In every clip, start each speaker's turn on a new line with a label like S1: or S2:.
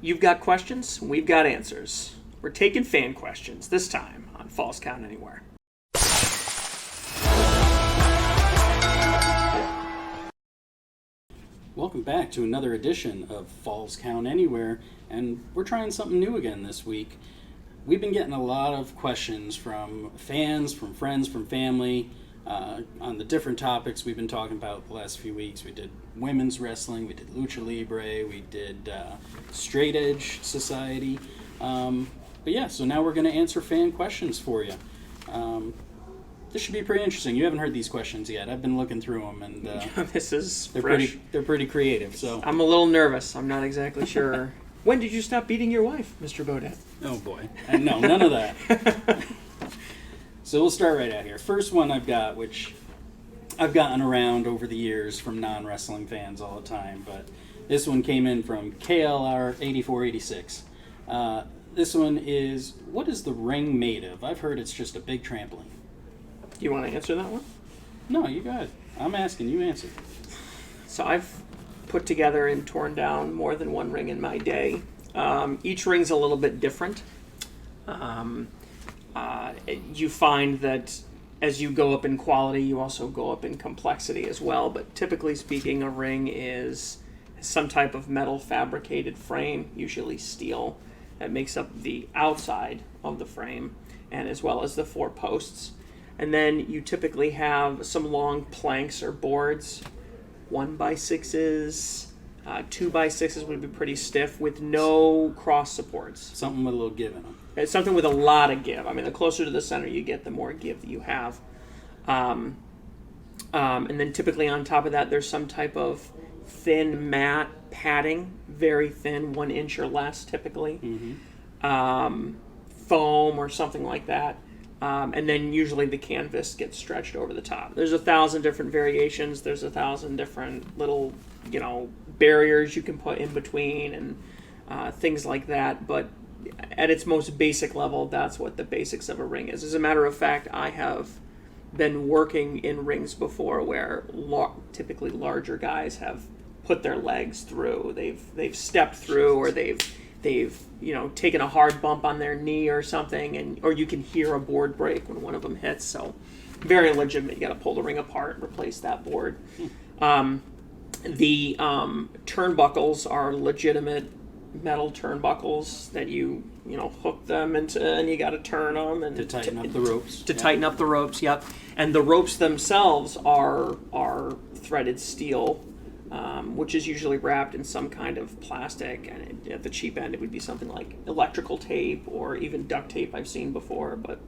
S1: You've got questions, we've got answers. We're taking fan questions this time on Falls Count Anywhere.
S2: Welcome back to another edition of Falls Count Anywhere, and we're trying something new again this week. We've been getting a lot of questions from fans, from friends, from family, on the different topics we've been talking about the last few weeks. We did women's wrestling, we did lucha libre, we did straight edge society. So now we're going to answer fan questions for you. This should be pretty interesting. You haven't heard these questions yet. I've been looking through them, and
S1: This is
S2: they're
S1: fresh.
S2: they're pretty creative. So
S1: I'm a little nervous. I'm not exactly sure. When did you stop beating your wife, Mr. Bodette?
S2: oh boy, no, none of that. So we'll start right out here. First one I've got, which I've gotten around over the years from non-wrestling fans all the time, but this one came in from KLR8486. This one is, what is the ring made of? I've heard it's just a big trampoline.
S1: You want to answer that one?
S2: No, you got it. I'm asking, you answer.
S1: So I've put together and torn down more than one ring in my day. Each ring's a little bit different. You find that as you go up in quality, you also go up in complexity as well. But typically speaking, a ring is some type of metal fabricated frame, usually steel, that makes up the outside of the frame, and as well as the four posts. And then you typically have some long planks or boards, 1x6s, 2x6s would be pretty stiff with no cross supports.
S2: Something with a little give in them.
S1: It's something with a lot of give. I mean, the closer to the center you get, the more give that you have. And then typically on top of that, there's some type of thin mat padding, very thin, 1 inch or less typically.
S2: Mm-hmm.
S1: Foam or something like that. And then usually the canvas gets stretched over the top. There's 1,000 different variations. There's 1,000 different little, barriers you can put in between and things like that. But at its most basic level, that's what the basics of a ring is. As a matter of fact, I have been working in rings before where typically larger guys have put their legs through. They've stepped through, or they've taken a hard bump on their knee or something, or you can hear a board break when one of them hits. So very legitimate. You got to pull the ring apart and replace that board. The turnbuckles are legitimate metal turnbuckles that you hook them into, and you got to turn them and
S2: To tighten up the ropes.
S1: Tighten up the ropes. Yep. And the ropes themselves are threaded steel, which is usually wrapped in some kind of plastic, and at the cheap end it would be something like electrical tape or even duct tape I've seen before. But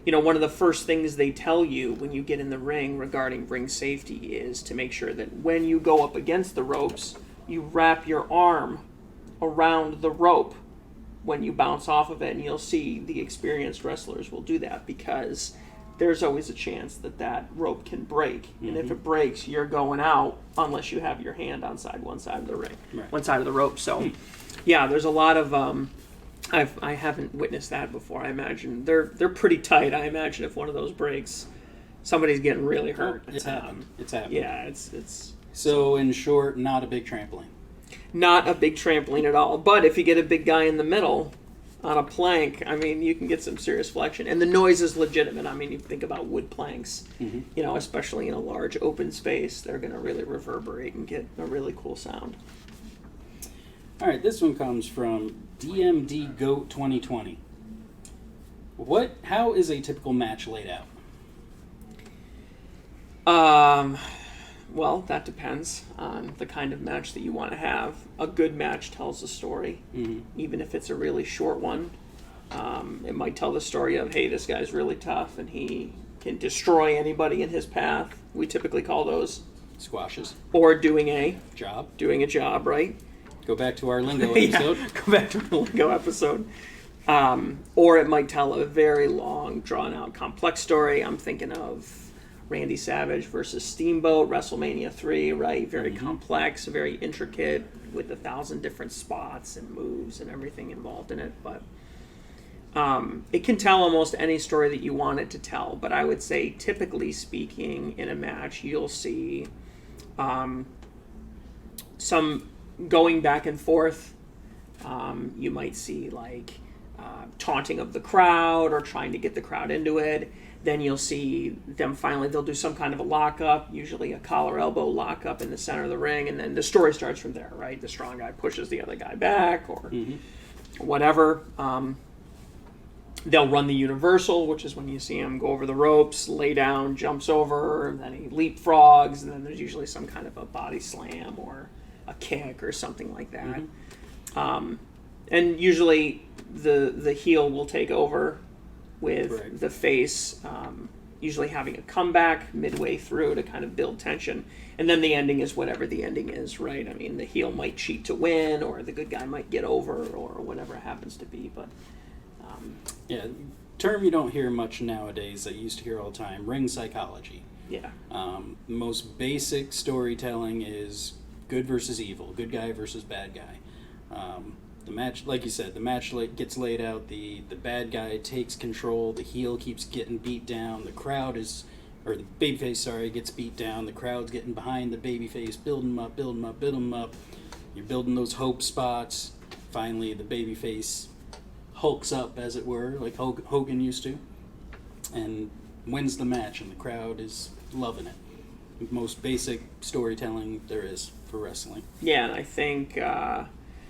S1: one of the first things they tell you when you get in the ring regarding ring safety is to make sure that when you go up against the ropes, you wrap your arm around the rope when you bounce off of it, and you'll see the experienced wrestlers will do that because there's always a chance that rope can break. And if it breaks, you're going out unless you have your hand on one side of the ring,
S2: Right.
S1: one side of the rope. So, yeah, there's a lot of. I haven't witnessed that before. I imagine they're pretty tight. I imagine if one of those breaks, somebody's getting really hurt.
S2: It's happened. It's happened.
S1: Yeah, it's.
S2: So in short, not a big trampoline.
S1: Not a big trampoline at all. But if you get a big guy in the middle on a plank, I mean, you can get some serious flexion. And the noise is legitimate. I mean, you think about wood planks, especially in a large open space, they're going to really reverberate and get a really cool sound.
S2: All right, this one comes from DMD Goat 2020. How is a typical match laid out?
S1: Well, that depends on the kind of match that you want to have. A good match tells a story, even if it's a really short one. It might tell the story of, hey, this guy's really tough and he can destroy anybody in his path. We typically call those
S2: Squashes.
S1: Or doing a job, right?
S2: Go back to our lingo episode.
S1: Yeah, go back to the lingo episode. Or it might tell a very long, drawn-out, complex story. I'm thinking of Randy Savage versus Steamboat, WrestleMania 3, right? Very complex, very intricate, with 1,000 different spots and moves and everything involved in it. But it can tell almost any story that you want it to tell. But I would say, typically speaking, in a match, you'll see some going back and forth. You might see like taunting of the crowd or trying to get the crowd into it. Then you'll see them finally, they'll do some kind of a lockup, usually a collar elbow lockup in the center of the ring, and then the story starts from there, right? The strong guy pushes the other guy back or whatever. They'll run the universal, which is when you see him go over the ropes, lay down, jumps over, and then he leapfrogs, and then there's usually some kind of a body slam or a kick or something like that. And usually the heel will take over with the face, usually having a comeback midway through to kind of build tension. And then the ending is whatever the ending is, right? I mean, the heel might cheat to win, or the good guy might get over, or whatever it happens to be. But
S2: Yeah, term you don't hear much nowadays that you used to hear all the time, ring psychology.
S1: yeah,
S2: Most basic storytelling is good versus evil, good guy versus bad guy. The match, like you said, the match gets laid out, the bad guy takes control, the heel keeps getting beat down, the crowd is, or the babyface, gets beat down, the crowd's getting behind the babyface, building him up, building him up, building him up. You're building those hope spots. Finally, the babyface hulks up, as it were, like Hogan used to, and wins the match, and the crowd is loving it. Most basic storytelling there is for wrestling.
S1: yeah.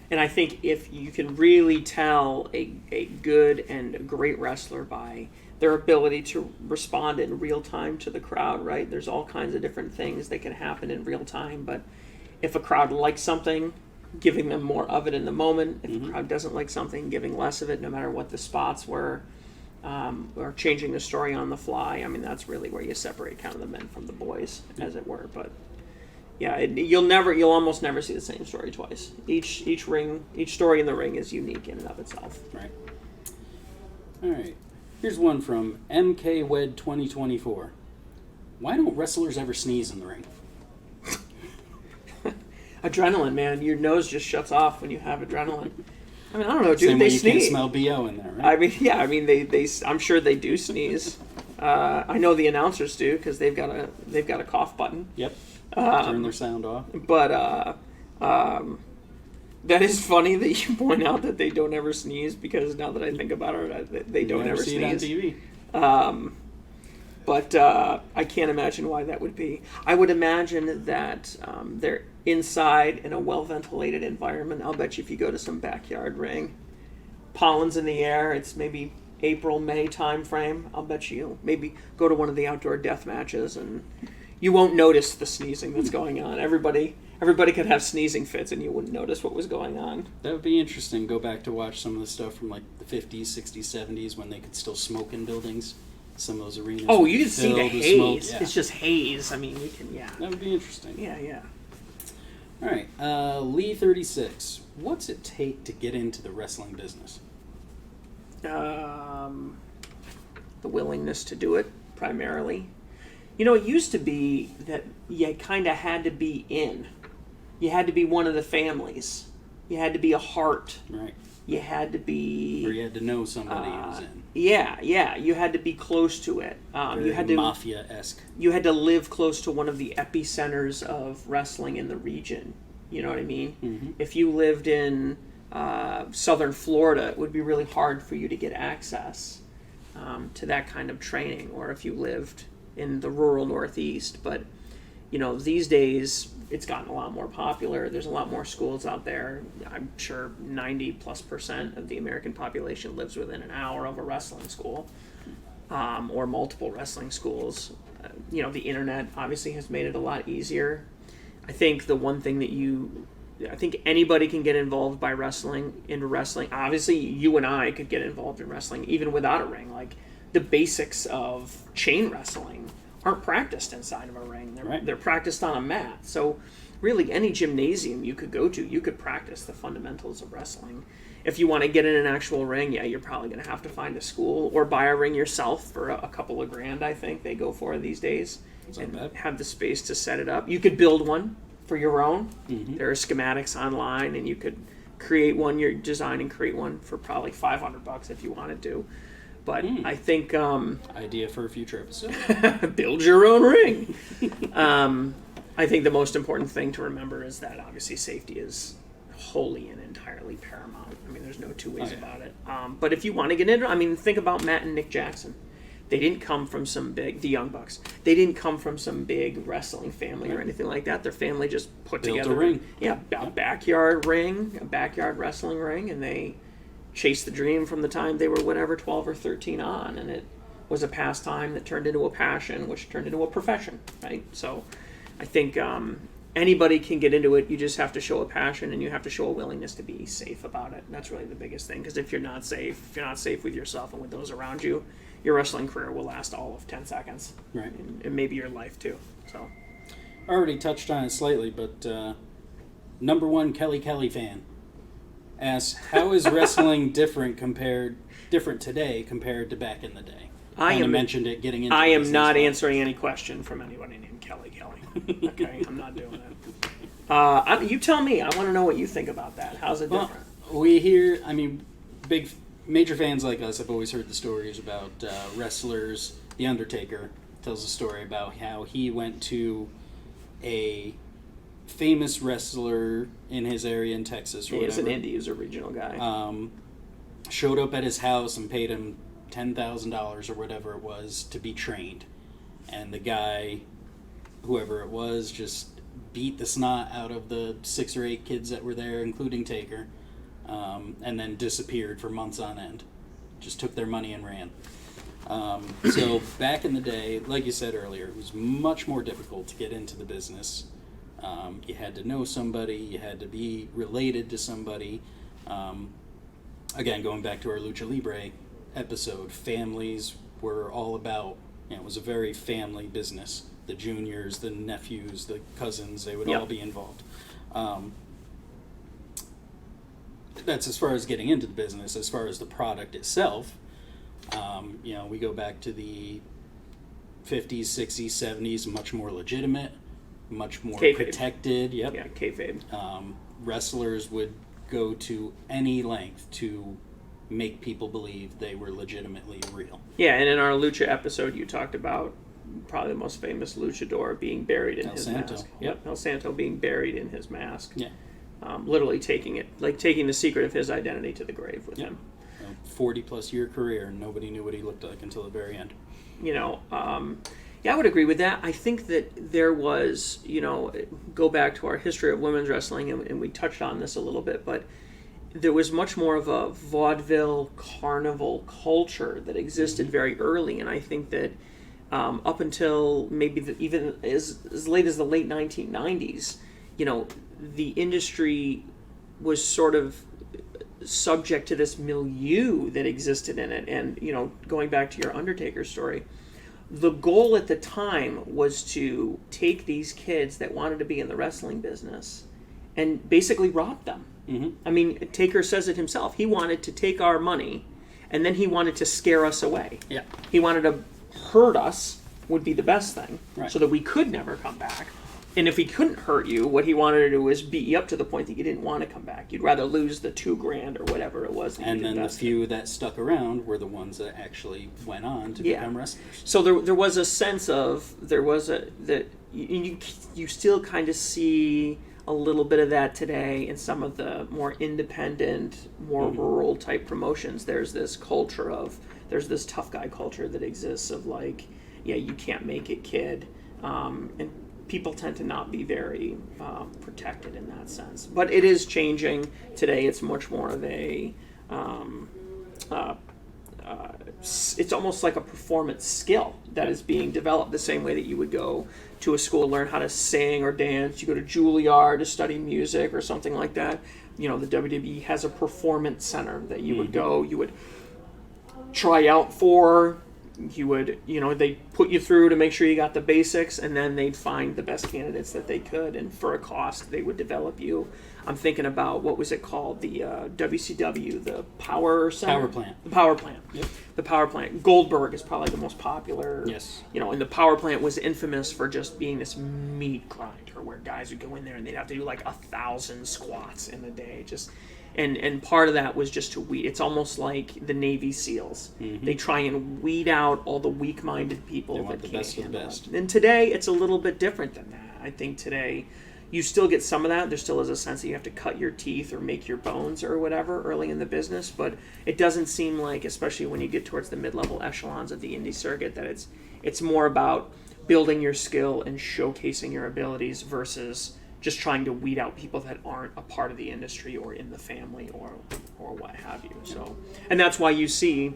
S1: And I think if you can really tell a good and a great wrestler by their ability to respond in real time to the crowd, right? There's all kinds of different things that can happen in real time, but if a crowd likes something, giving them more of it in the moment. If the crowd doesn't like something, giving less of it, no matter what the spots were, or changing the story on the fly. I mean, that's really where you separate kind of the men from the boys, as it were. But yeah, you'll almost never see the same story twice. Each story in the ring is unique in and of itself.
S2: Right. All right. Here's one from MK Wed 2024. Why don't wrestlers ever sneeze in the ring?
S1: Adrenaline, man. Your nose just shuts off when you have adrenaline. I mean, I don't know, dude.
S2: Same
S1: They
S2: way you can't
S1: sneeze.
S2: smell BO in there, right?
S1: I mean, yeah. I mean, they. I'm sure they do sneeze. I know the announcers do because they've got a cough button.
S2: Yep. Turn their sound off.
S1: But that is funny that you point out that they don't ever sneeze, because now that I think about it, they don't ever
S2: see
S1: sneeze.
S2: it on TV.
S1: But I can't imagine why that would be. I would imagine that they're inside in a well-ventilated environment. I'll bet you if you go to some backyard ring, pollen's in the air, it's maybe April, May time frame. I'll bet you maybe go to one of the outdoor death matches and you won't notice the sneezing that's going on. Everybody could have sneezing fits and you wouldn't notice what was going on.
S2: That would be interesting. Go back to watch some of the stuff from like the 50s, 60s, 70s when they could still smoke in buildings. Some of those arenas.
S1: Oh,
S2: would
S1: you
S2: be
S1: can see the
S2: filled with
S1: haze.
S2: smoke. Yeah.
S1: It's just haze. I mean, you can, yeah.
S2: That would be interesting.
S1: Yeah.
S2: All right. Lee 36. What's it take to get into the wrestling business?
S1: The willingness to do it, primarily. You know, it used to be that you kind of had to be in. You had to be one of the families. You had to be a heart.
S2: Right.
S1: You had to be...
S2: Or you had to know somebody who was in.
S1: Yeah. You had to be close to it. You had to
S2: mafia-esque.
S1: You had to live close to one of the epicenters of wrestling in the region. You know what I mean?
S2: Mm-hmm.
S1: If you lived in southern Florida, it would be really hard for you to get access to that kind of training. Or if you lived in the rural Northeast. But, you know, these days it's gotten a lot more popular. There's a lot more schools out there. I'm sure 90+% of the American population lives within an hour of a wrestling school, or multiple wrestling schools. You know, the internet obviously has made it a lot easier. I think the one thing that I think anybody can get involved into wrestling. Obviously, you and I could get involved in wrestling even without a ring. Like, the basics of chain wrestling aren't practiced inside of a ring. They're practiced on a mat. So really any gymnasium you could go to, you could practice the fundamentals of wrestling. If you want to get in an actual ring, yeah, you're probably going to have to find a school or buy a ring yourself for a couple of grand, I think they go for these days.
S2: That's not bad.
S1: Have the space to set it up. You could build one for your own.
S2: Mm-hmm.
S1: There are schematics online, and you could create one, design and create one for probably $500 if you wanted to. But I think...
S2: idea for a future episode.
S1: build your own ring. I think the most important thing to remember is that obviously safety is wholly and entirely paramount. I mean, there's no two ways
S2: Oh, yeah.
S1: about it. But if you want to get into it, I mean, think about Matt and Nick Jackson. They didn't come from some big, the Young Bucks. They didn't come from some big wrestling family or anything like that. Their family just put
S2: Built
S1: together
S2: a ring.
S1: Yeah, a backyard ring, a backyard wrestling ring, and they chased the dream from the time they were whatever 12 or 13 on, and it was a pastime that turned into a passion, which turned into a profession, right? So, I think anybody can get into it. You just have to show a passion, and you have to show a willingness to be safe about it. That's really the biggest thing. Because if you're not safe with yourself and with those around you, your wrestling career will last all of 10 seconds,
S2: Right.
S1: and maybe your life too. So,
S2: I already touched on it slightly, but number one Kelly fan asks, how is wrestling different today compared to back in the day? Mentioned it getting into
S1: I
S2: the
S1: am
S2: business
S1: not
S2: model.
S1: answering any question from anybody named Kelly. Okay, I'm not doing that. You tell me. I want to know what you think about that. How's it
S2: Well,
S1: different?
S2: we hear, major fans like us have always heard the stories about wrestlers. The Undertaker tells a story about how he went to a famous wrestler in his area in Texas or
S1: He is an
S2: whatever.
S1: indie. He's a regional guy.
S2: Showed up at his house and paid him $10,000 or whatever it was to be trained. And the guy, whoever it was, just beat the snot out of the 6 or 8 kids that were there, including Taker, and then disappeared for months on end. Just took their money and ran. So back in the day, like you said earlier, it was much more difficult to get into the business. You had to know somebody, you had to be related to somebody. Again, going back to our Lucha Libre episode, families were all about, it was a very family business. The juniors, the nephews, the cousins, they would
S1: Yep.
S2: all be involved. That's as far as getting into the business. As far as the product itself, we go back to the 50s, 60s, 70s, much more legitimate, much more
S1: Kayfabe.
S2: protected. Yep.
S1: Yeah, kayfabe.
S2: Wrestlers would go to any length to make people believe they were legitimately real.
S1: Yeah, and in our Lucha episode, you talked about probably the most famous luchador being buried in
S2: El
S1: his
S2: Santo.
S1: mask. Yep, El Santo being buried in his mask.
S2: Yeah.
S1: Literally taking the secret of his identity to the grave with
S2: Yep.
S1: him.
S2: A 40-plus year career, and nobody knew what he looked like until the very end.
S1: Yeah, I would agree with that. I think that there was, go back to our history of women's wrestling, and we touched on this a little bit, but there was much more of a vaudeville carnival culture that existed very early, and I think that up until maybe even as late as the late 1990s, the industry was sort of subject to this milieu that existed in it. And, going back to your Undertaker story, the goal at the time was to take these kids that wanted to be in the wrestling business and basically rob them.
S2: Mm-hmm.
S1: I mean, Taker says it himself. He wanted to take our money, and then he wanted to scare us away.
S2: Yeah.
S1: He wanted to hurt us, would be the best thing,
S2: Right.
S1: so that we could never come back. And if he couldn't hurt you, what he wanted to do was beat you up to the point that you didn't want to come back. You'd rather lose the $2,000 or whatever it was. That
S2: And
S1: you'd
S2: then the
S1: invested.
S2: few that stuck around were the ones that actually went on to
S1: Yeah.
S2: become wrestlers.
S1: So there was a sense of that you still kind of see a little bit of that today in some of the more independent, more rural type promotions. There's this tough guy culture that exists of like, yeah, you can't make it, kid, and people tend to not be very protected in that sense. But it is changing today. It's much more of a it's almost like a performance skill that is being developed the same way that you would go to a school to learn how to sing or dance. You go to Juilliard to study music or something like that. The WWE has a performance center that you would go, you would try out for, you would, they'd put you through to make sure you got the basics, and then they'd find the best candidates that they could, and for a cost, they would develop you. I'm thinking about, what was it called? The WCW, the Power Center?
S2: Power Plant.
S1: The Power Plant.
S2: Yep.
S1: The Power Plant. Goldberg is probably the most popular.
S2: Yes.
S1: And the Power Plant was infamous for just being this meat grinder where guys would go in there and they'd have to do like 1,000 squats in a day. And part of that was just to weed. It's almost like the Navy SEALs. They try and weed out all the weak-minded people
S2: They
S1: that
S2: want the
S1: can't
S2: best of the
S1: handle
S2: best.
S1: it. And today, it's a little bit different than that. I think today, you still get some of that. There still is a sense that you have to cut your teeth or make your bones or whatever early in the business, but it doesn't seem like, especially when you get towards the mid-level echelons of the indie circuit, that it's more about building your skill and showcasing your abilities versus just trying to weed out people that aren't a part of the industry or in the family or what have you. So, and that's why you see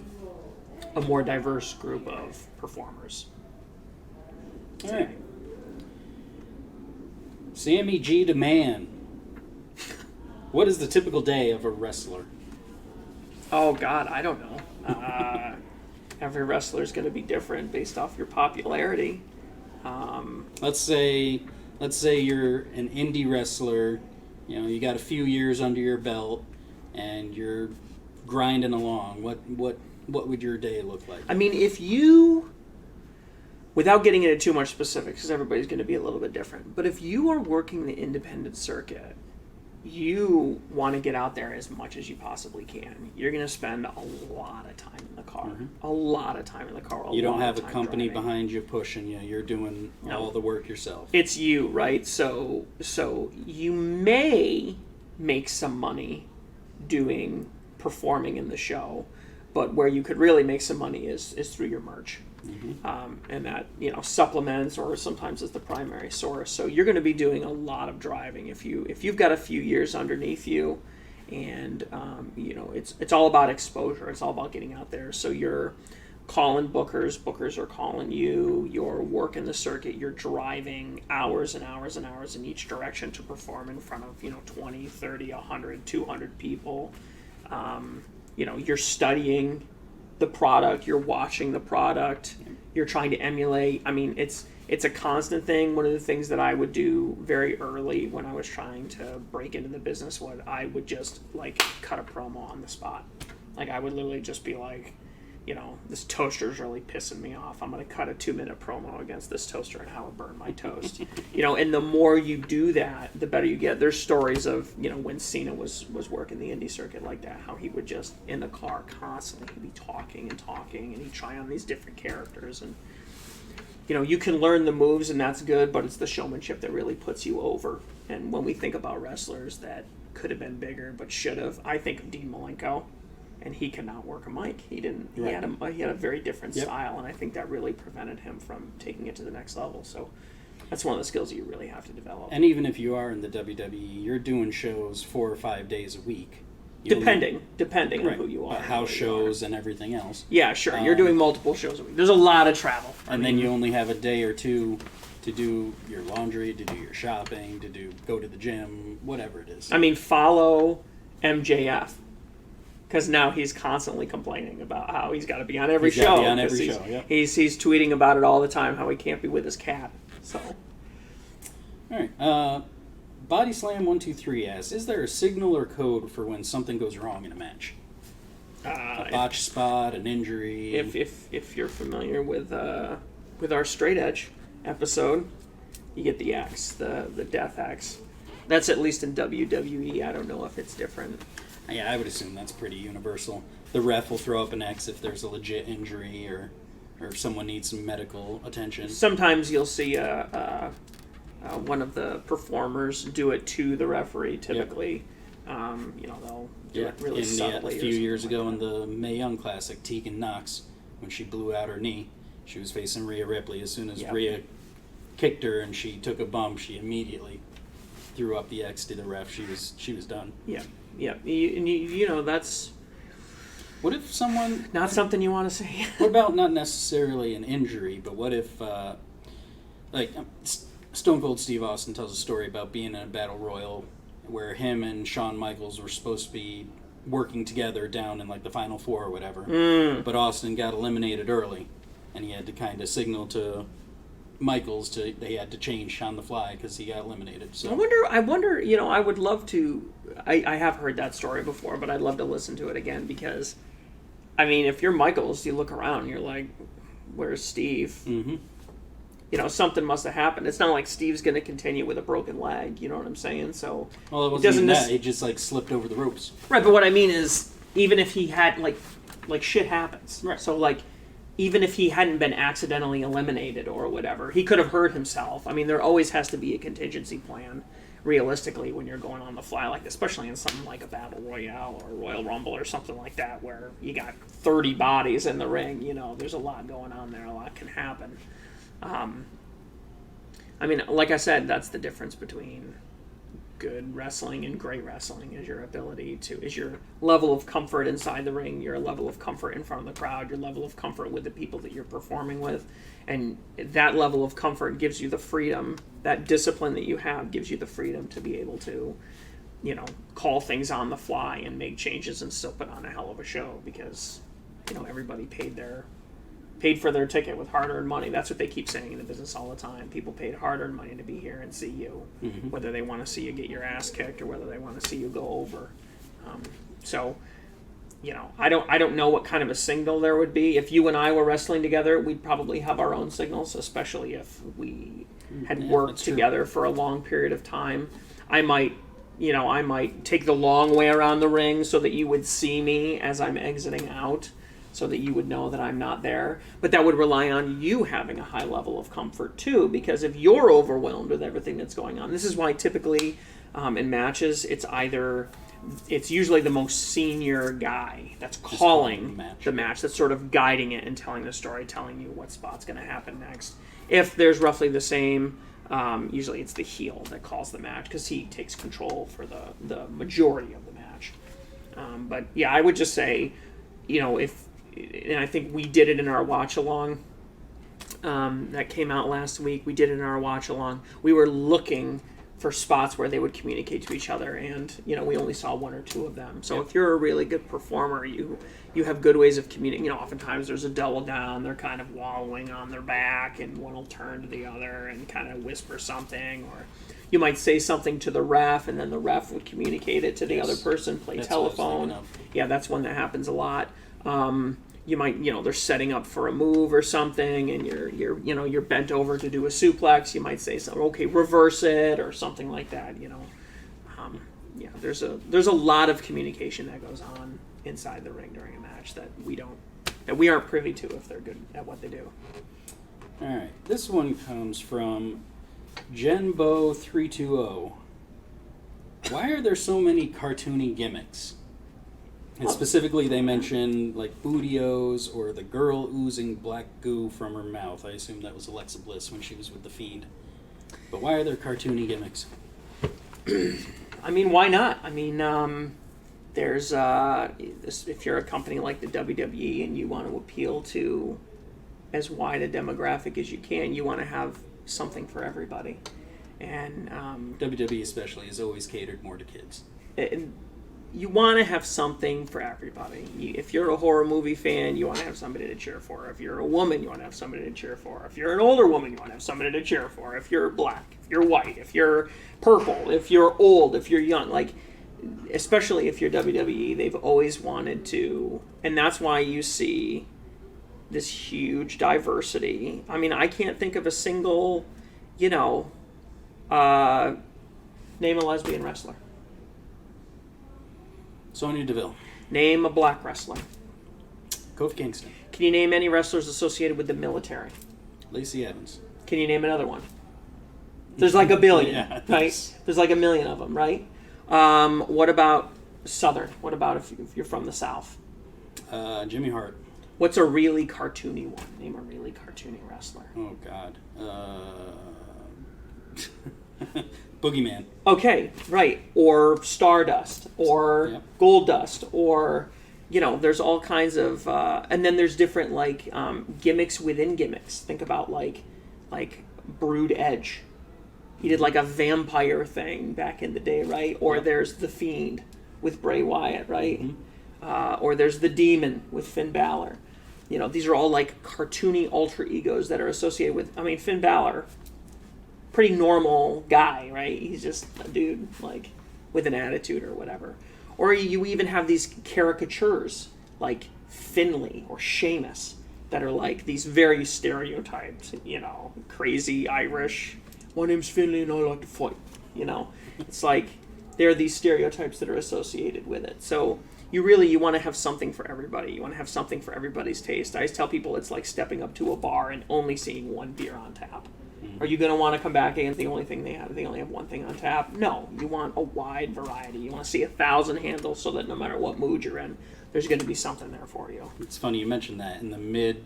S1: a more diverse group of performers.
S2: All right. Sammy G. DeMann. What is the typical day of a wrestler?
S1: Oh God, I don't know. Every wrestler is going to be different based off your popularity.
S2: Let's say you're an indie wrestler. You know, you got a few years under your belt, and you're grinding along. What would your day look like?
S1: I mean, if you, without getting into too much specifics, because everybody's going to be a little bit different, but if you are working the independent circuit, you want to get out there as much as you possibly can. You're going to spend a lot of time in the car.
S2: Mm-hmm.
S1: A lot of time in the car.
S2: You don't have a
S1: time
S2: company
S1: driving.
S2: behind you pushing you. You're doing all the work yourself.
S1: It's you, right? So you may make some money performing in the show, but where you could really make some money is through your merch. Mm-hmm. And that, supplements or sometimes is the primary source. So you're going to be doing a lot of driving if you've got a few years underneath you, and it's all about exposure. It's all about getting out there. So you're calling bookers are calling you, you're working the circuit, you're driving hours and hours and hours in each direction to perform in front of 20, 30, 100, 200 people. You're studying the product, you're watching the product, you're trying to emulate. I mean, it's a constant thing. One of the things that I would do very early when I was trying to break into the business was I would just cut a promo on the spot. I would literally just be like, this toaster's really pissing me off. I'm going to cut a 2-minute promo against this toaster and how it burned my toast. And the more you do that, the better you get. There's stories of, when Cena was working the indie circuit like that, how he would just, in the car constantly, he'd be talking, and he'd try on these different characters. And, you can learn the moves, and that's good, but it's the showmanship that really puts you over. And when we think about wrestlers that could have been bigger but should have, I think of Dean Malenko. And he cannot work a mic. He didn't. He
S2: Right.
S1: had a very different style, and I think that really prevented him from taking it to the next level. So that's one of the skills you really have to develop.
S2: And even if you are in the WWE, you're doing shows 4 or 5 days a week.
S1: Depending on
S2: Right.
S1: who you are,
S2: House shows and everything else.
S1: Yeah, sure. You're doing multiple shows a week. There's a lot of travel,
S2: And then you only have a day or two to do your laundry, to do your shopping, go to the gym, whatever it is.
S1: I mean, follow MJF. Because now he's constantly complaining about how he's got to be on every
S2: He's gotta
S1: show.
S2: be on every
S1: 'cause
S2: show, yeah.
S1: He's tweeting about it all the time, how he can't be with his cat. So
S2: All right. Body Slam 123 asks, is there a signal or code for when something goes wrong in a match? A botch spot, an injury.
S1: if you're familiar with our Straight Edge episode, you get the X, the Death X. That's at least in WWE. I don't know if it's different.
S2: Yeah, I would assume that's pretty universal. The ref will throw up an X if there's a legit injury or if someone needs some medical attention.
S1: Sometimes you'll see one of the performers do it to the referee. Typically, they'll do it really subtly.
S2: A few years ago in the Mae Young Classic, Tegan Knox, when she blew out her knee, she was facing Rhea Ripley. As soon as Rhea kicked her and she took a bump, she immediately threw up the X to the ref. She was done.
S1: Yeah. That's
S2: What if someone...
S1: not something you want to see.
S2: What about not necessarily an injury, but what if, Stone Cold Steve Austin tells a story about being in a battle royal where him and Shawn Michaels were supposed to be working together down in the Final Four or whatever, but Austin got eliminated early, and he had to kind of signal to Michaels they had to change on the fly because he got eliminated. So
S1: I wonder. I would love to. I have heard that story before, but I'd love to listen to it again because, I mean, if you're Michaels, you look around, and you're like, "Where's Steve?"
S2: Mm-hmm.
S1: Something must have happened. It's not like Steve's going to continue with a broken leg. You know what I'm saying? So
S2: well, it wasn't even that. He just slipped over the ropes.
S1: Right, but what I mean is, even if he had like shit happens.
S2: Right.
S1: So even if he hadn't been accidentally eliminated or whatever, he could have hurt himself. I mean, there always has to be a contingency plan. realistically, when you're going on the fly, like especially in something like a Battle Royale or Royal Rumble or something like that, where you got 30 bodies in the ring, there's a lot going on there. A lot can happen. I mean, like I said, that's the difference between good wrestling and great wrestling is your level of comfort inside the ring, your level of comfort in front of the crowd, your level of comfort with the people that you're performing with. And that level of comfort gives you the freedom, that discipline that you have gives you the freedom to be able to, call things on the fly and make changes and still put on a hell of a show because, everybody paid for their ticket with hard-earned money. That's what they keep saying in the business all the time. People paid hard-earned money to be here and see you, whether they want to see you get your ass kicked or whether they want to see you go over. I don't know what kind of a signal there would be. If you and I were wrestling together, we'd probably have our own signals, especially if we had worked together for a long period of time. I might take the long way around the ring so that you would see me as I'm exiting out, so that you would know that I'm not there. But that would rely on you having a high level of comfort too, because if you're overwhelmed with everything that's going on, this is why typically in matches, it's usually the most senior guy that's calling the match, that's sort of guiding it and telling the story, telling you what spot's going to happen next. If there's roughly the same, usually it's the heel that calls the match because he takes control for the majority of the match. But yeah, I would just say, and I think we did it in our watch along that came out last week. We did it in our watch along. We were looking for spots where they would communicate to each other, and we only saw one or two of them. So if you're a really good performer, you have good ways of communicating. Oftentimes there's a double down. They're kind of wallowing on their back, and one will turn to the other and kind of whisper something, or you might say something to the ref, and then the ref would communicate it to the other person. Play telephone. Yeah, that's one that happens a lot. You might, they're setting up for a move or something, and you're bent over to do a suplex. You might say something, okay, reverse it, or something like that. There's a lot of communication that goes on inside the ring during a match that we aren't privy to if they're good at what they do.
S2: All right, this one comes from Genbo320. Why are there so many cartoony gimmicks? And specifically, they mention like Bootios or the girl oozing black goo from her mouth. I assume that was Alexa Bliss when she was with The Fiend. But why are there cartoony gimmicks?
S1: I mean, why not? I mean, there's if you're a company like the WWE and you want to appeal to as wide a demographic as you can, you want to have something for everybody. And
S2: WWE especially has always catered more to kids.
S1: You want to have something for everybody. If you're a horror movie fan, you want to have somebody to cheer for. If you're a woman, you want to have somebody to cheer for. If you're an older woman, you want to have somebody to cheer for. If you're black, if you're white, if you're purple, if you're old, if you're young, especially if you're WWE, they've always wanted to, and that's why you see this huge diversity. I mean, I can't think of a single, name a lesbian wrestler.
S2: Sonya Deville.
S1: Name a black wrestler.
S2: Kofi Kingston.
S1: Can you name any wrestlers associated with the military?
S2: Lacey Evans.
S1: Can you name another one? There's like a billion,
S2: yeah,
S1: right? There's like a million of them, right? What about Southern? What about if you're from the South?
S2: Jimmy Hart.
S1: What's a really cartoony one? Name a really cartoony wrestler.
S2: Oh, God. Boogeyman.
S1: Okay, right. Or Stardust, or Goldust, or, there's all kinds of, and then there's different, gimmicks within gimmicks. Think about, like Brood Edge. He did, a vampire thing back in the day, right? Or there's The Fiend with Bray Wyatt, right? Mm-hmm. Or there's The Demon with Finn Balor. These are all, cartoony alter egos that are associated with, Finn Balor, pretty normal guy, right? He's just a dude, with an attitude or whatever. Or you even have these caricatures, like Finley or Sheamus, that are these very stereotyped, crazy Irish. My name's Finley and I like to fight. It's there are these stereotypes that are associated with it. So you want to have something for everybody. You want to have something for everybody's taste. I always tell people it's like stepping up to a bar and only seeing one beer on tap. Are you going to want to come back against the only thing they have? They only have one thing on tap? No. You want a wide variety. You want to see 1,000 handles so that no matter what mood you're in, there's going to be something there for you.
S2: It's funny you mentioned that. In the mid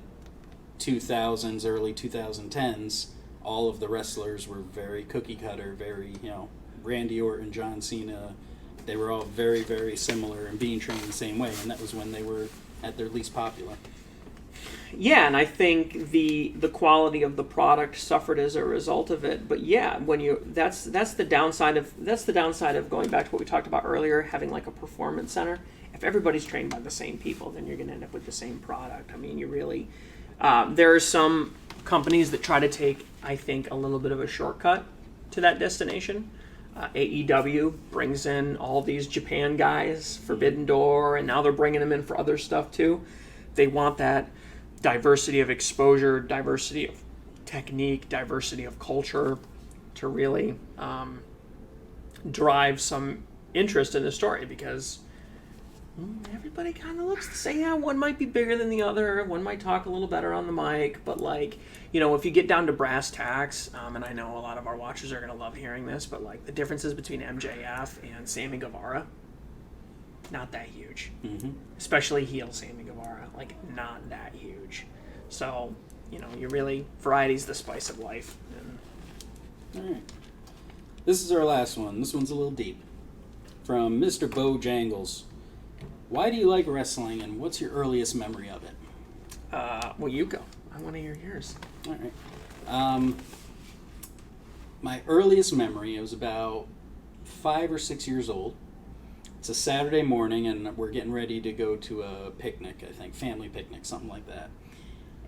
S2: 2000s, early 2010s, all of the wrestlers were very cookie cutter, very, Randy Orton, John Cena. They were all very, very similar and being trained the same way, and that was when they were at their least popular.
S1: Yeah, and I think the quality of the product suffered as a result of it. But yeah, that's the downside of going back to what we talked about earlier, having like a performance center. If everybody's trained by the same people, then you're going to end up with the same product. I mean, you really there are some companies that try to take, I think, a little bit of a shortcut to that destination. AEW brings in all these Japan guys, Forbidden Door, and now they're bringing them in for other stuff too. They want that diversity of exposure, diversity of technique, diversity of culture to really drive some interest in the story, because everybody kind of looks the same. Yeah, one might be bigger than the other, one might talk a little better on the mic, but if you get down to brass tacks, and I know a lot of our watchers are going to love hearing this, but like the differences between MJF and Sammy Guevara, not that huge. Mm-hmm. Especially heel Sammy Guevara, like not that huge. So, you really, variety's the spice of life.
S2: All right. This is our last one. This one's a little deep. From Mr. Bojangles. Why do you like wrestling, and what's your earliest memory of it?
S1: Well, you go. I want to hear yours.
S2: All right. My earliest memory, I was about 5 or 6 years old. It's a Saturday morning, and we're getting ready to go to a picnic, I think, family picnic, something like that.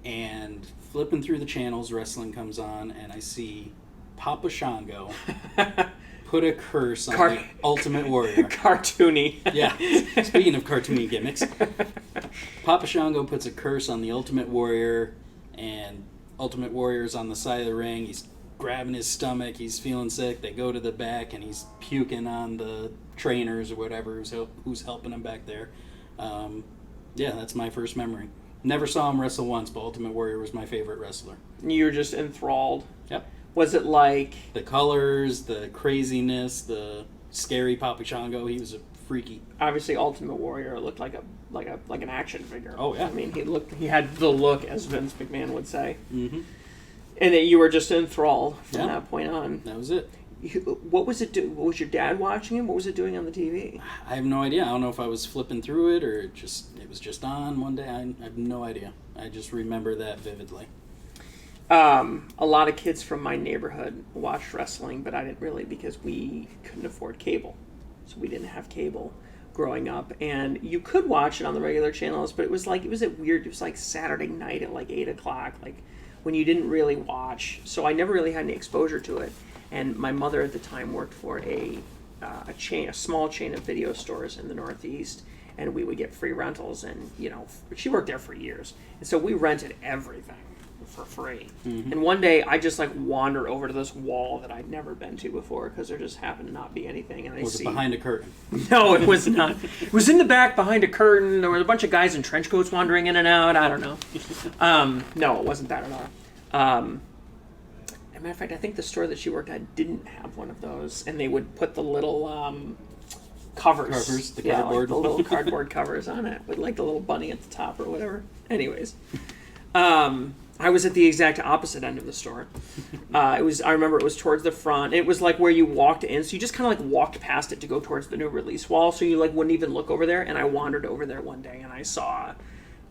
S2: And flipping through the channels, wrestling comes on, and I see Papa Shango put a curse on the Ultimate Warrior.
S1: Cartoony.
S2: Yeah. Speaking of cartoony gimmicks, Papa Shango puts a curse on the Ultimate Warrior, and Ultimate Warrior's on the side of the ring. He's grabbing his stomach. He's feeling sick. They go to the back, and he's puking on the trainers or whatever who's helping him back there. Yeah, that's my first memory. Never saw him wrestle once, but Ultimate Warrior was my favorite wrestler.
S1: You were just enthralled.
S2: Yep.
S1: Was it like
S2: the colors, the craziness, the scary Papa Shango? He was a freaky.
S1: Obviously, Ultimate Warrior looked like an action figure.
S2: Oh yeah.
S1: I mean, he had the look, as Vince McMahon would say.
S2: Mm-hmm.
S1: And that you were just enthralled from that point on.
S2: That was it.
S1: What was it do? What was your dad watching him? What was it doing on the TV?
S2: I have no idea. I don't know if I was flipping through it or it was just on one day. I have no idea. I just remember that vividly.
S1: A lot of kids from my neighborhood watched wrestling, but I didn't really, because we couldn't afford cable. So we didn't have cable growing up. And you could watch it on the regular channels, but it was like Saturday night at like 8 o'clock, like when you didn't really watch. So I never really had any exposure to it. And my mother at the time worked for a small chain of video stores in the Northeast, and we would get free rentals. And she worked there for years, and so we rented everything for free. Mm-hmm. And one day I just wandered over to this wall that I'd never been to before, because there just happened to not be anything. And
S2: Was it behind a curtain?
S1: No, it was not. It was in the back behind a curtain. There were a bunch of guys in trench coats wandering in and out. I don't know. No, it wasn't that at all. As a matter of fact, I think the store that she worked at didn't have one of those, and they would put the little covers,
S2: the cardboard,
S1: the little cardboard covers on it with like the little bunny at the top or whatever. Anyways, I was at the exact opposite end of the store. I remember it was towards the front. It was like where you walked in, so you just kind of walked past it to go towards the new release wall, so you wouldn't even look over there. And I wandered over there one day, and I saw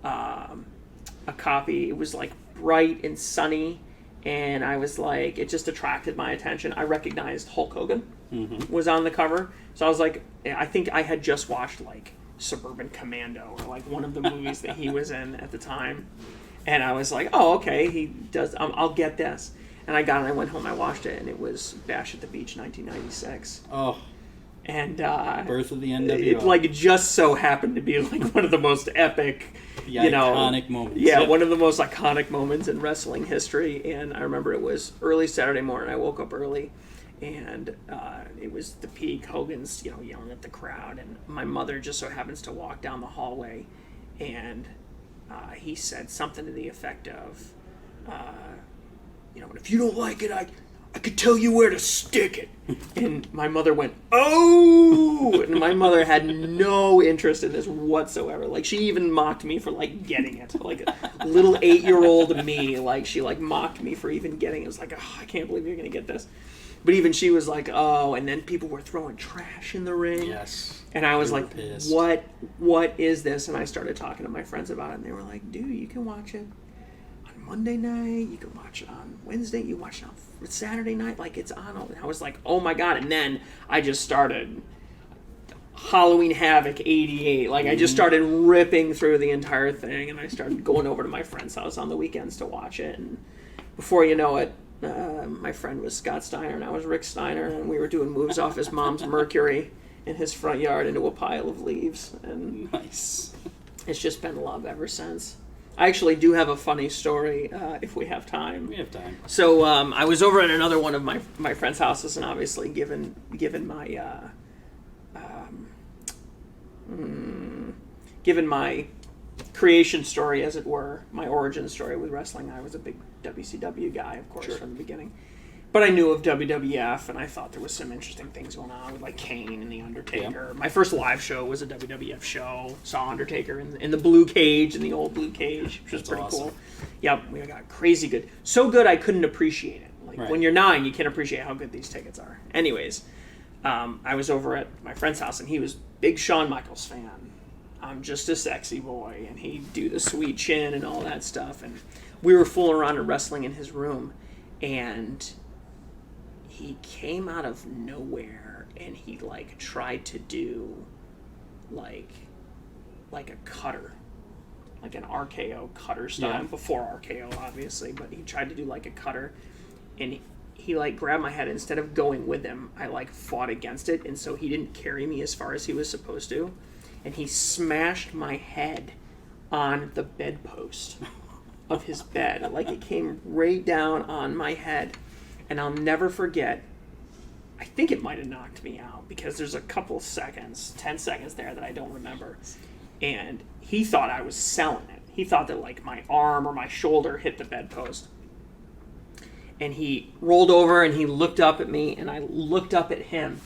S1: a copy. It was bright and sunny. And I was like, it just attracted my attention. I recognized Hulk Hogan was on the cover. So I was like, I think I had just watched Suburban Commando or one of the movies that he was in at the time. And I was like, oh, okay, he does, I'll get this. And I got it, I went home, I watched it, and it was Bash at the Beach 1996.
S2: Oh.
S1: And
S2: Birth of the NWO.
S1: It just so happened to be one of the most epic,
S2: iconic moments.
S1: Yeah, one of the most iconic moments in wrestling history. And I remember it was early Saturday morning. I woke up early, and it was the peak. Hogan's yelling at the crowd, and my mother just so happens to walk down the hallway, and he said something to the effect of, if you don't like it, I could tell you where to stick it. And my mother went, oh! And my mother had no interest in this whatsoever. Like, she even mocked me for, like, getting it. Like, a little 8-year-old me, like, she, like, mocked me for even getting it. It was like, oh, I can't believe you're going to get this. But even she was like, oh, and then people were throwing trash in the ring.
S2: Yes.
S1: And I was
S2: They were
S1: like,
S2: pissed.
S1: what is this? And I started talking to my friends about it, and they were like, dude, you can watch it on Monday night, you can watch it on Wednesday, you watch it on Saturday night, like, it's on all. And I was like, oh my God. And then I just started Halloween Havoc 88. Like, I just started ripping through the entire thing, and I started going over to my friend's house on the weekends to watch it. And before you know it, my friend was Scott Steiner, and I was Rick Steiner, and we were doing moves off his mom's Mercury in his front yard into a pile of leaves. And
S2: Nice.
S1: it's just been love ever since. I actually do have a funny story, if we have time.
S2: We have time.
S1: So I was over at another one of my friend's houses, and obviously given my creation story, as it were, my origin story with wrestling, I was a big WCW guy, of course,
S2: Sure.
S1: from the beginning. But I knew of WWF, and I thought there was some interesting things going on with, like, Kane and The Undertaker.
S2: Yeah.
S1: My first live show was a WWF show. Saw Undertaker in the blue cage, in the old blue cage, which was
S2: That's
S1: pretty
S2: awesome.
S1: cool. Yep, we got crazy good. So good I couldn't appreciate it. Like,
S2: Right.
S1: when you're 9, you can't appreciate how good these tickets are. Anyways, I was over at my friend's house, and he was big Shawn Michaels fan. I'm just a sexy boy, and he'd do the sweet chin and all that stuff. And we were fooling around and wrestling in his room, and he came out of nowhere, and he, like, tried to do like a cutter, like an RKO cutter style.
S2: Yeah.
S1: Before RKO, obviously, but he tried to do like a cutter, and he like grabbed my head. Instead of going with him, I like fought against it, and so he didn't carry me as far as he was supposed to, and he smashed my head on the bedpost of his bed. Like, it came right down on my head, and I'll never forget. I think it might have knocked me out, because there's a couple seconds, 10 seconds there that I don't remember. And he thought I was selling it. He thought that, like, my arm or my shoulder hit the bedpost. And he rolled over and he looked up at me, and I looked up at him,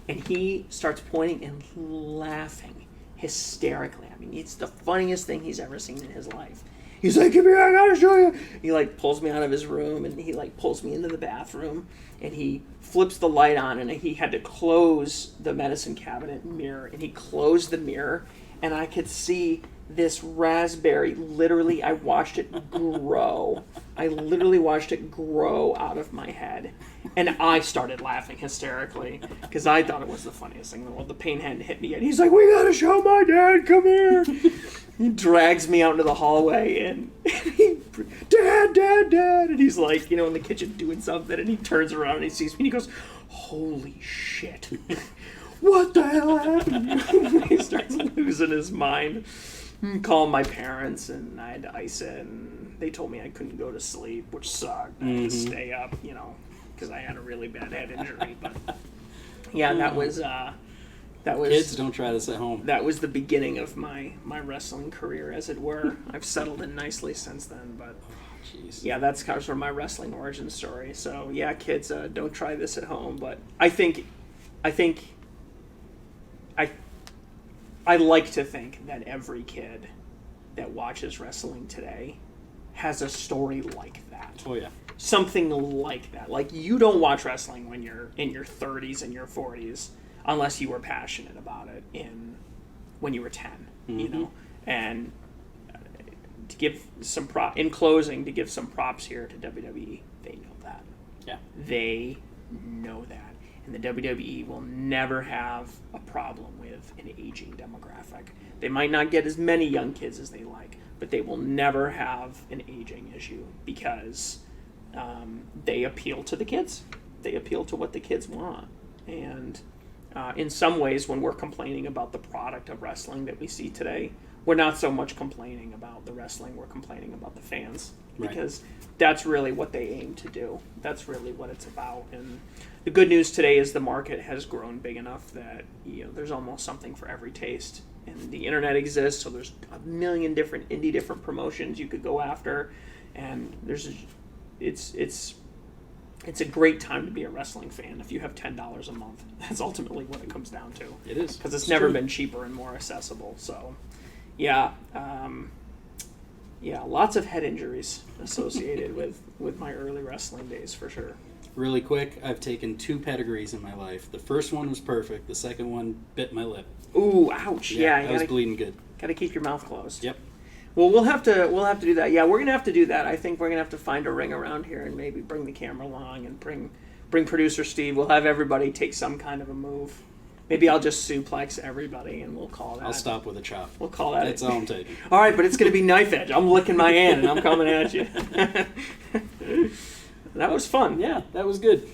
S1: and he starts pointing and laughing hysterically. I mean, it's the funniest thing he's ever seen in his life. He's like, come here, I gotta show you. He, like, pulls me out of his room, and he, like, pulls me into the bathroom, and he flips the light on, and he had to close the medicine cabinet mirror, and he closed the mirror, and I could see this raspberry. Literally, I watched it grow. I literally watched it grow out of my head, and I started laughing hysterically, because I thought it was the funniest thing in the world. The pain hadn't hit me yet. He's like, we gotta show my dad, come here. He drags me out into the hallway, and Dad, and he's like, you know, in the kitchen doing something, and he turns around and he sees me, and he goes, holy shit, what the hell happened? He starts losing his mind. Calling my parents, and I had to ice it, and they told me I couldn't go to sleep, which sucked. I had to stay up, you know, because I had a really bad head injury. But yeah, that was
S2: Kids, don't try this at home.
S1: that was the beginning of my wrestling career, as it were. I've settled in nicely since then, but
S2: Jeez.
S1: yeah, that's kind of sort of my wrestling origin story. So yeah, kids, don't try this at home. But I like to think that every kid that watches wrestling today has a story like that.
S2: Oh yeah.
S1: Something like that. Like, you don't watch wrestling when you're in your 30s and your 40s unless you were passionate about it when you were 10, you know? And to give some in closing, to give some props here to WWE, they know that.
S2: Yeah.
S1: They know that. And the WWE will never have a problem with an aging demographic. They might not get as many young kids as they like, but they will never have an aging issue, because they appeal to the kids. They appeal to what the kids want. And in some ways, when we're complaining about the product of wrestling that we see today, we're not so much complaining about the wrestling, we're complaining about the fans.
S2: Right.
S1: Because that's really what they aim to do. That's really what it's about. And the good news today is the market has grown big enough that, you know, there's almost something for every taste. And the internet exists, so there's a million different promotions you could go after, and it's it's a great time to be a wrestling fan if you have $10 a month. That's ultimately what it comes down to.
S2: It is.
S1: Because it's never
S2: true.
S1: been cheaper and more accessible. So, yeah. Yeah, lots of head injuries associated with my early wrestling days for sure.
S2: Really quick, I've taken 2 pedigrees in my life. The first one was perfect. The second one bit my lip.
S1: Ooh, ouch! Yeah,
S2: I was bleeding good.
S1: gotta keep your mouth closed.
S2: Yep.
S1: Well, we'll have to do that. Yeah, we're gonna have to do that. I think we're gonna have to find a ring around here and maybe bring the camera along and bring producer Steve. We'll have everybody take some kind of a move. Maybe I'll just suplex everybody and we'll call that.
S2: I'll stop with a chop.
S1: We'll call that.
S2: That's all I'm taking.
S1: All right, but it's gonna be knife edge. I'm licking my hand and I'm coming at you. That was fun.
S2: Yeah, that was good.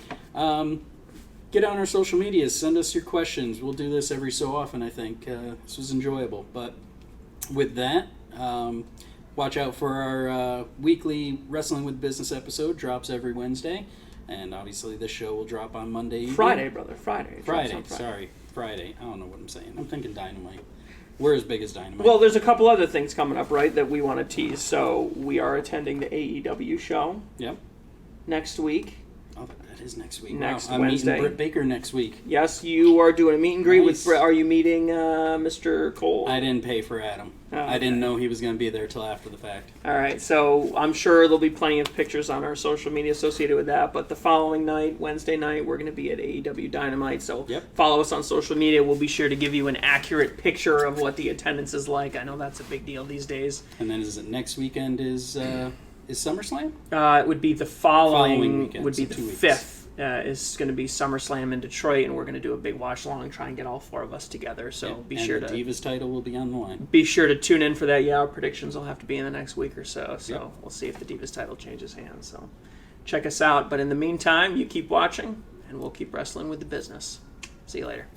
S2: Get on our social medias. Send us your questions. We'll do this every so often, I think. This was enjoyable. But with that, watch out for our weekly Wrestling with Business episode. Drops every Wednesday. And obviously this show will drop on Monday evening.
S1: Friday, brother. Friday. It drops on
S2: Friday. I don't know what I'm saying. I'm thinking Dynamite. We're as big as Dynamite.
S1: Well, there's a couple other things coming up, right, that we want to tease. So we are attending the AEW show
S2: Yep.
S1: next week.
S2: Oh, that is next week.
S1: Next
S2: wow. I'm
S1: Wednesday.
S2: meeting Britt Baker next week.
S1: Yes, you are doing a meet and greet with
S2: Nice.
S1: Brett. Are you meeting Mr. Cole?
S2: I didn't pay for Adam.
S1: Oh,
S2: I didn't
S1: okay.
S2: know he was going to be there till after the fact.
S1: All right, so I'm sure there'll be plenty of pictures on our social media associated with that. But the following night, Wednesday night, we're going to be at AEW Dynamite. So
S2: Yep.
S1: follow us on social media. We'll be sure to give you an accurate picture of what the attendance is like. I know that's a big deal these days.
S2: And then is it next weekend is SummerSlam?
S1: It would be the following
S2: weekend,
S1: would be
S2: so
S1: the
S2: 2 weeks.
S1: 5th. Is going to be SummerSlam in Detroit, and we're going to do a big watch along, try and get all 4 of us together. So be
S2: and
S1: sure
S2: the
S1: to
S2: Divas title will be on the line.
S1: be sure to tune in for that. Yeah, our predictions will have to be in the next week or so. So
S2: Yep.
S1: we'll see if the Divas title changes hands. So check us out. But in the meantime, you keep watching, and we'll keep wrestling with the business. See you later.